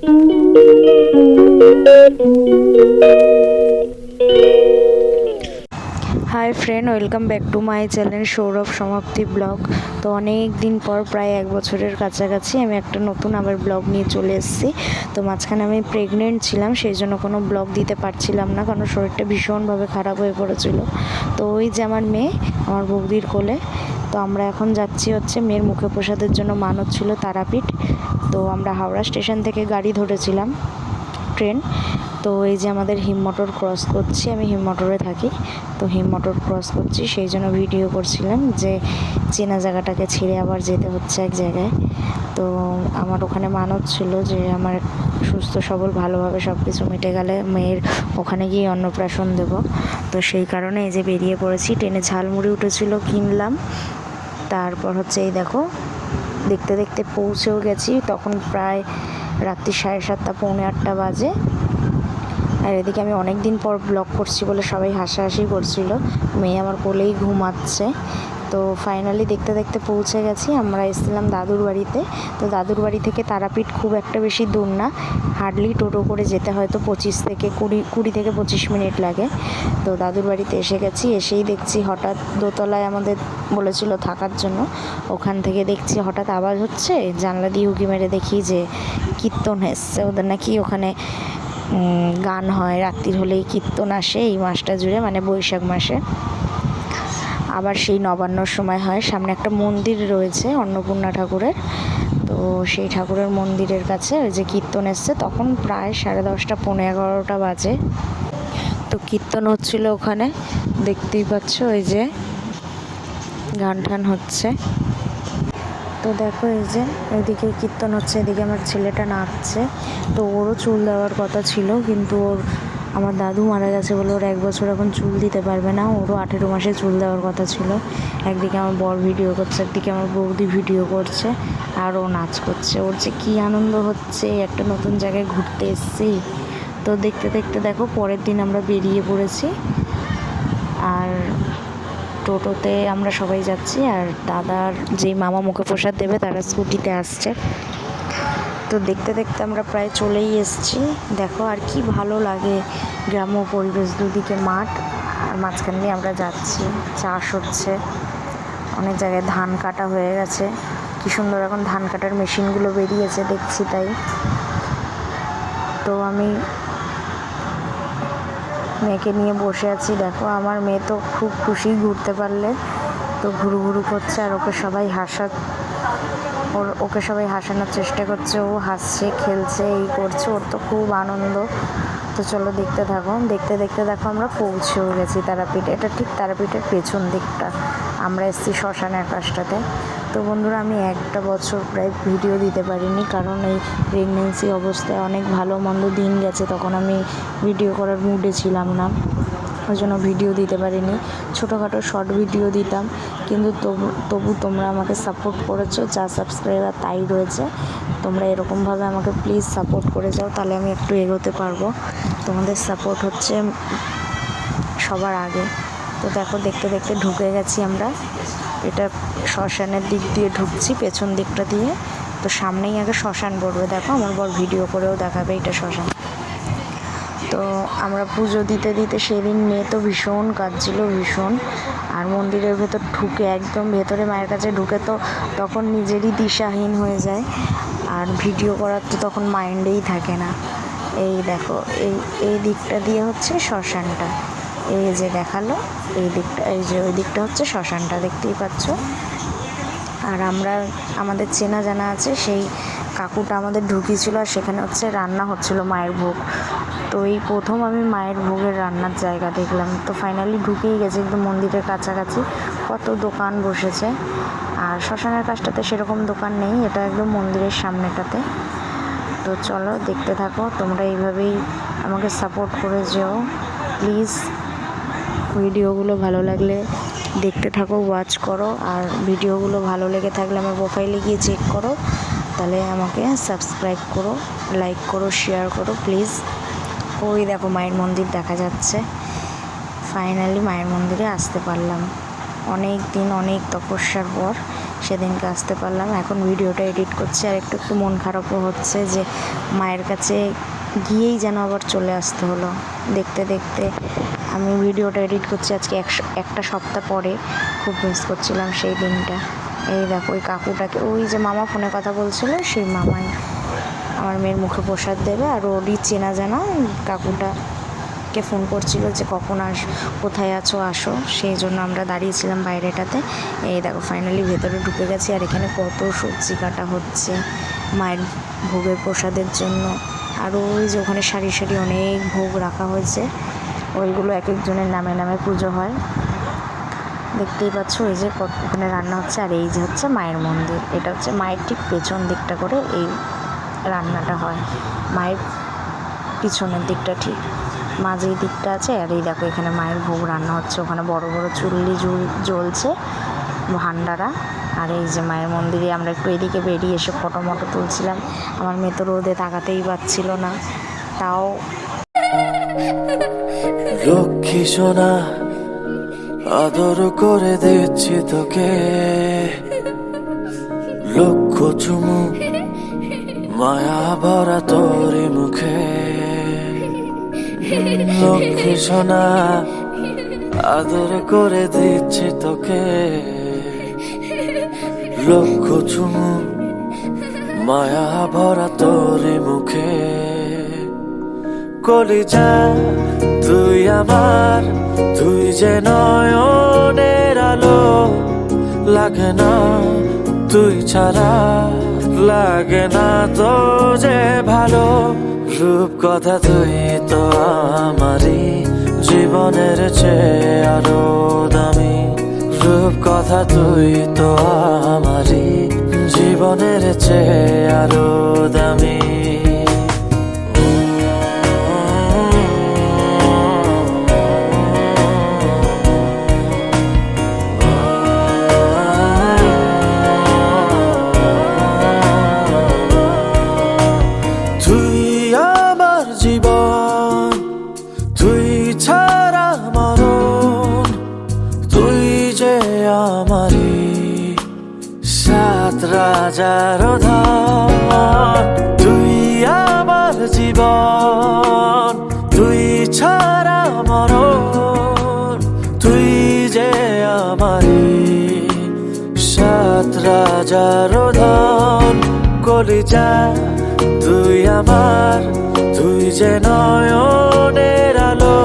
Hi friend, welcome back to my channel Sourav Samapti blog. তো অনেক দিন পর, প্রায় 1 বছরের কাছাকাছি আমি একটা নতুন আবার ব্লগ নিয়ে চলে এসেছি। তো মাঝখানে আমি প্রেগনেন্ট ছিলাম, সেই জন্য কোনো ব্লগ দিতে পারছিলাম না, কারণ শরীরটা ভীষণভাবে খারাপ হয়ে পড়েছিল। তো ওই যে আমার মেয়ে আমার বৌদির কোলে। তো আমরা এখন যাচ্ছি হচ্ছে মেয়ের মুখে প্রসাদের জন্য, মানত ছিল তারাপীঠ। তো আমরা হাওড়া স্টেশন থেকে গাড়ি ধরেছিলাম, ট্রেন। তো এই যে আমাদের হিম মোটর ক্রস করছি, আমি হিম মোটরে থাকি, তো হিম মোটর ক্রস করছি, সেই জন্য ভিডিও করছিলাম যে চেনা জায়গাটাকে ছেড়ে আবার যেতে হচ্ছে এক জায়গায়। তো আমার ওখানে মানত ছিল যে আমার সুস্থ সবল ভালোভাবে সব কিছু মিটে গেলে মেয়ের ওখানে গিয়ে অন্নপ্রাশন দেব। তো সেই কারণে এই যে বেরিয়ে পড়েছি। ট্রেনে ঝালমুড়ি উঠেছিল, কিনলাম। তারপর হচ্ছে এই দেখো, দেখতে দেখতে পৌঁছেও গেছি। তখন প্রায় রাত্রি 7:30 পৌনে 8টা বাজে। আর এদিকে আমি অনেক দিন পর ব্লগ করছি বলে সবাই হাসাহাসি করছিল, মেয়ে আমার কোলেই ঘুমাচ্ছে। তো ফাইনালি দেখতে দেখতে পৌঁছে গেছি। আমরা এসেছিলাম দাদুর বাড়িতে। তো দাদুর বাড়ি থেকে তারাপীঠ খুব একটা বেশি দূর না, হার্ডলি টোটো করে যেতে হয়তো 20 থেকে 25 মিনিট লাগে। তো দাদুর বাড়িতে এসে গেছি। এসেই দেখছি হঠাৎ দোতলায় আমাদের বলেছিল থাকার জন্য, ওখান থেকে দেখছি হঠাৎ আওয়াজ হচ্ছে। জানলা দিয়ে উঁকি মেরে দেখি যে কীর্তন এসছে, ওদের নাকি ওখানে গান হয়, রাত্রির হলেই কীর্তন আসে এই মাসটা জুড়ে, মানে বৈশাখ মাসে। আবার সেই নবান্নর সময় হয়। সামনে একটা মন্দির রয়েছে অন্নপূর্ণা ঠাকুরের, তো সেই ঠাকুরের মন্দিরের কাছে ওই যে কীর্তন এসছে। তখন প্রায় 10:30 পৌনে 11টা বাজে। তো কীর্তন হচ্ছিল ওখানে, দেখতেই পাচ্ছ ওই যে গান টান হচ্ছে। তো দেখো এই যে এদিকে কীর্তন হচ্ছে, এদিকে আমার ছেলেটা নাচছে। তো ওরও চুল দেওয়ার কথা ছিল, কিন্তু আমার দাদু মারা গেছে বলে ওর 1 বছর এখন চুল দিতে পারবে না। ওরও 18 মাসে চুল দেওয়ার কথা ছিল। একদিকে আমার বর ভিডিও করছে, একদিকে আমার বৌদি ভিডিও করছে, আর ও নাচ করছে। ওর যে কী আনন্দ হচ্ছে, একটা নতুন জায়গায় ঘুরতে এসেছি। তো দেখতে দেখতে দেখো পরের দিন আমরা বেরিয়ে পড়েছি। আর টোটোতে আমরা সবাই যাচ্ছি, আর দাদার যেই মামা মুখে প্রসাদ দেবে তারা স্কুটিতে আসছে। তো দেখতে দেখতে আমরা প্রায় চলেই এসেছি। দেখো আর কি ভালো লাগে, গ্রাম্য পরিবেশ, দুদিকে মাঠ, আর মাঝখান দিয়ে আমরা যাচ্ছি। চাষ হচ্ছে, অনেক জায়গায় ধান কাটা হয়ে গেছে। কি সুন্দর এখন ধান কাটার মেশিনগুলো বেরিয়েছে, দেখছি তাই। তো আমি মেয়েকে নিয়ে বসে আছি। দেখো আমার মেয়ে তো খুব খুশি ঘুরতে পারলে, তো ঘুরু ঘুরু করছে। আর ওকে সবাই হাসানোর চেষ্টা করছে, ও হাসছে, খেলছে, এই করছে, ওর তো খুব আনন্দ। তো চলো দেখতে থাকো। দেখতে দেখতে দেখো আমরা পৌঁছেও গেছি তারাপীঠ। এটা ঠিক তারাপীঠের পেছন দিকটা, আমরা এসেছি শ্মশানের কাছটাতে। তো বন্ধুরা, আমি 1টা বছর প্রায় ভিডিও দিতে পারিনি, কারণ এই প্রেগনেন্সি অবস্থায় অনেক ভালো মন্দ দিন গেছে, তখন আমি ভিডিও করার মুডে ছিলাম না, ওই জন্য ভিডিও দিতে পারিনি। ছোটোখাটো শর্ট ভিডিও দিতাম, কিন্তু তবু তোমরা আমাকে সাপোর্ট করেছো, যা সাবস্ক্রাইবার তাই রয়েছে। তোমরা এরকমভাবে আমাকে প্লিজ সাপোর্ট করে যাও, তাহলে আমি একটু এগোতে পারবো। তোমাদের সাপোর্ট হচ্ছে সবার আগে। তো দেখো দেখতে দেখতে ঢুকে গেছি আমরা। এটা শ্মশানের দিক দিয়ে ঢুকছি, পেছন দিকটা দিয়ে। তো সামনেই আগে শ্মশান পড়বে, দেখো আমার বর ভিডিও করেও দেখাবে এটা শ্মশান। তো আমরা পুজো দিতে দিতে সেদিন মেয়ে তো ভীষণ কাঁদছিল, ভীষণ। আর মন্দিরের ভেতর ঢুকে, একদম ভেতরে মায়ের কাছে ঢুকে তো তখন নিজেরই দিশাহীন হয়ে যায়, আর ভিডিও করার তো তখন মাইন্ডেই থাকে না। এই দেখো এই দিকটা দিয়ে হচ্ছে শ্মশানটা, এই যে দেখালো এই দিকটা, এই যে ওই দিকটা হচ্ছে শ্মশানটা, দেখতেই পাচ্ছ। আর আমাদের চেনা জানা আছে, সেই কাকুটা আমাদের ঢুকিয়েছিল, আর সেখানে হচ্ছে রান্না হচ্ছিল মায়ের ভোগ। তো এই প্রথম আমি মায়ের ভোগের রান্নার জায়গা দেখলাম। তো ফাইনালি ঢুকেই গেছে, একদম মন্দিরের কাছাকাছি। কত দোকান বসেছে, আর শ্মশানের কাছটাতে সেরকম দোকান নেই, এটা একদম মন্দিরের সামনেটাতে। তো চলো দেখতে থাকো, তোমরা এইভাবেই আমাকে সাপোর্ট করে যেও প্লিজ। ভিডিওগুলো ভালো লাগলে দেখতে থাকো, ওয়াচ করো। আর ভিডিওগুলো ভালো লেগে থাকলে আমার প্রোফাইলে গিয়ে চেক করো, তাহলে আমাকে সাবস্ক্রাইব করো, লাইক করো, শেয়ার করো প্লিজ। ওই দেখো মায়ের মন্দির দেখা যাচ্ছে। ফাইনালি মায়ের মন্দিরে আসতে পারলাম, অনেক দিন অনেক তপস্যার পর। সেদিনকে আসতে পারলাম। এখন ভিডিওটা এডিট করছি, আর একটু একটু মন খারাপও হচ্ছে যে মায়ের কাছে গিয়েই যেন আবার চলে আসতে হলো। দেখতে দেখতে আমি ভিডিওটা এডিট করছি আজকে একটা সপ্তাহ পরে। খুব মিস করছিলাম সেই দিনটা। এই দেখো ওই কাকুটাকে, ওই যে মামা ফোনে কথা বলছিল, সেই মামাই আমার মেয়ের মুখে প্রসাদ দেবে। আর ওরই চেনা জানা কাকুটাকে ফোন করছিল যে কখন কোথায় আছো, আসো। সেই জন্য আমরা দাঁড়িয়েছিলাম বাইরেটাতে। এই দেখো ফাইনালি ভেতরে ঢুকে গেছি। আর এখানে কত সবজি কাটা হচ্ছে মায়ের ভোগের প্রসাদের জন্য। আর ওই যে ওখানে সারি সারি অনেক ভোগ রাখা হয়েছে, ওইগুলো এক একজনের নামে নামে পুজো হয়। দেখতেই পাচ্ছ ওই যে ওখানে রান্না হচ্ছে। আর এই যে হচ্ছে মায়ের মন্দির, এটা হচ্ছে মায়ের ঠিক পেছন দিকটা করে এই রান্নাটা হয়। মায়ের পিছনের দিকটা ঠিক মাঝের দিকটা আছে। আর এই দেখো এখানে মায়ের ভোগ রান্না হচ্ছে, ওখানে বড় বড় চুল্লি জ্বলছে, ভান্ডারা। আর এই যে মায়ের মন্দিরে আমরা একটু এদিকে বেরিয়ে এসে ফটো মটো তুলছিলাম। আমার মেয়ে তো রোদে তাকাতেই পারছিল না, তাও লক্ষ্মী সোনা আদর করে দিচ্ছি তোকে, লক্ষ চুমু মায়া ভরা তোর মুখে। লক্ষ্মী সোনা আদর করে দিচ্ছি তোকে, লক্ষ চুমু মায়া ভরা তোর মুখে। কলিজা তুই আমার, তুই যে নয়নের আলো, লাগে না তুই ছাড়া, লাগে না তো যে ভালো। রূপ কথা তুই তো আমারই জীবনের চেয়ে আরো দামি, রূপ কথা তুই তো আমারই জীবনের চেয়ে আরো দামি। রাজার ধন তুই আমার জীবন, তুই ছাড়া মরণ, তুই যে আমারি সাত রাজার ধন। কলিজা তুই আমার, তুই যে নয়নের আলো,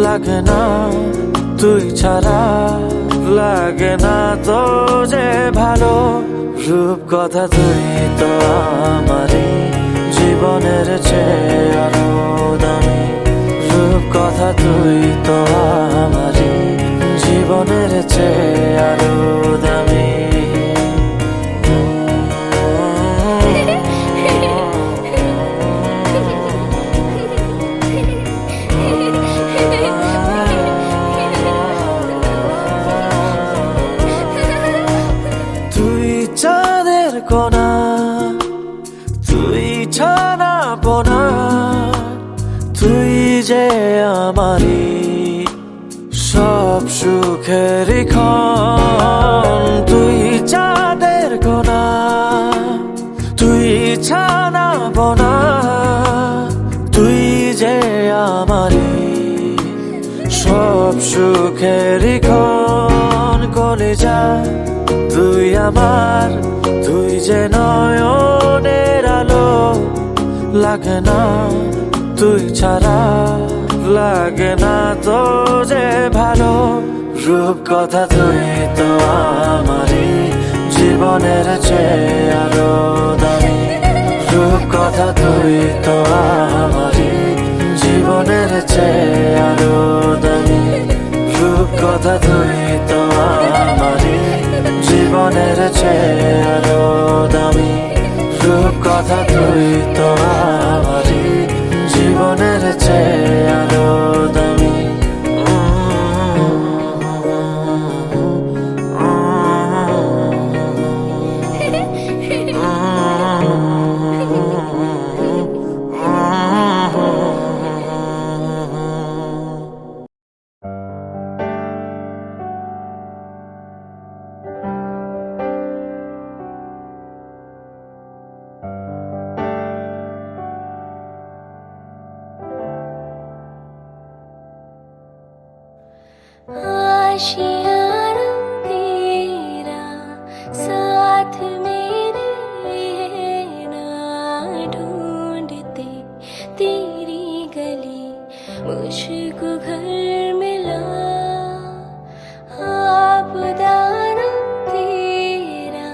লাগে না তুই ছাড়া, লাগে না তো যে ভালো। রূপ কথা তুই তো আমারই জীবনের চেয়ে আরো দামি, রূপ কথা তুই তো আমারই জীবনের চেয়ে আরো দামি। চাঁদের কোনা তুই ছানা পোনা, তুই যে আমারি সব সুখের ক্ষণ। তুই চাঁদের কোনা তুই ছানা পোনা, তুই যে আমারি সব সুখের ক্ষণ। কলিজা তুই আমার, তুই যে নয়নের আলো, লাগে না তুই ছাড়া, লাগে না তো যে ভালো। রূপ কথা তুই তো আমারই জীবনের চেয়ে আরো দামি, রূপ কথা তুই তো আমারই জীবনের চেয়ে আরো দামি, রূপ কথা তুই তো আমারই জীবনের চেয়ে আরো দামি, রূপ কথা তুই তো আমারই জীবনের চেয়ে আরো দামি। होशियारा तेरा साथ मेरे ना ढूंढते तेरी गली मुझको घर मिला आप दाना तेरा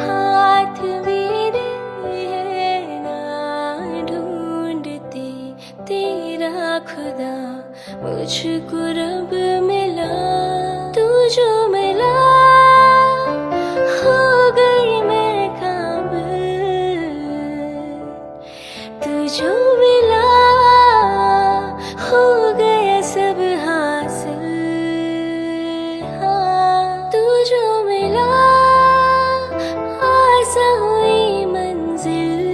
हाथ मेरे ना ढूंढते तेरा खुदा मुझको रब मिला तू जो मिला हो गई मैं काबिल तू जो मिला हो गया सब हासिल हाँ तू जो मिला आसा हुई मंजिल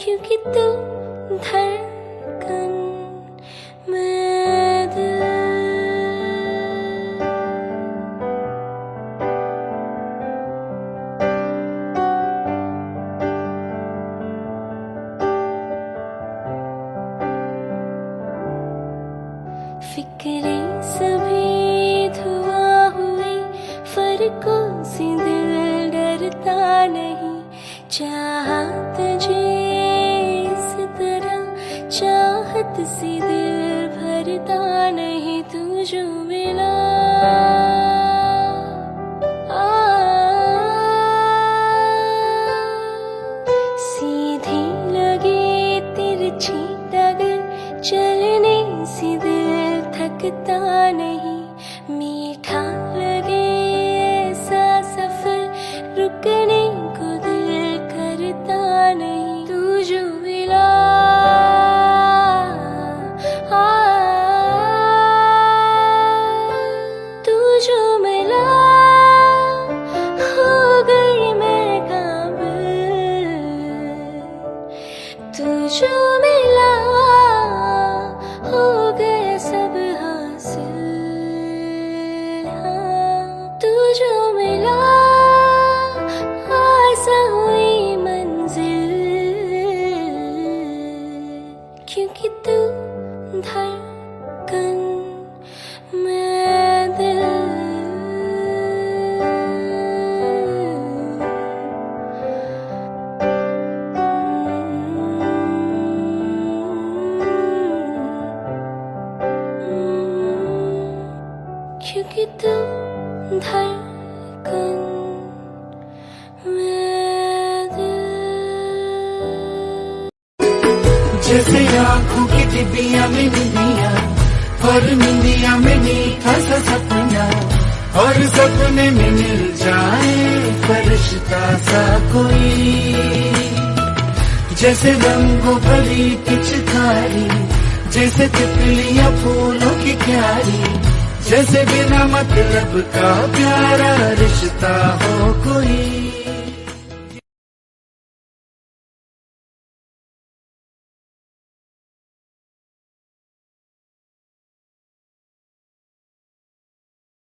क्योंकि तू धड़कन मैं दिल फिक्रें सभी धुआं हुई फर्कों से दिल डरता नहीं चाहत तुझे इस तरह चाहत से दिल भरता नहीं तू जो मिला सीधी लगे तिरछी डगर चलने से दिल थकता नहीं मीठा लगे ऐसा सफर रुकने को दिल करता नहीं तू जो मिला तू जो मिला हो गई मैं काबिल तू जो मिला हो गया सब हासिल हाँ तू जो मिला आसा हुई मंजिल क्योंकि तू धड़कन मैं दिल क्योंकि तू धड़कन मैं दिल जैसे आँखों की डिबिया में निंदिया और निंदिया में मीठा सा सपना और सपने में मिल जाए फरिश्ता सा कोई जैसे रंगों भरी पिचकारी जैसे तितलियां फूलों की क्यारी जैसे बिना मतलब का प्यारा रिश्ता हो कोई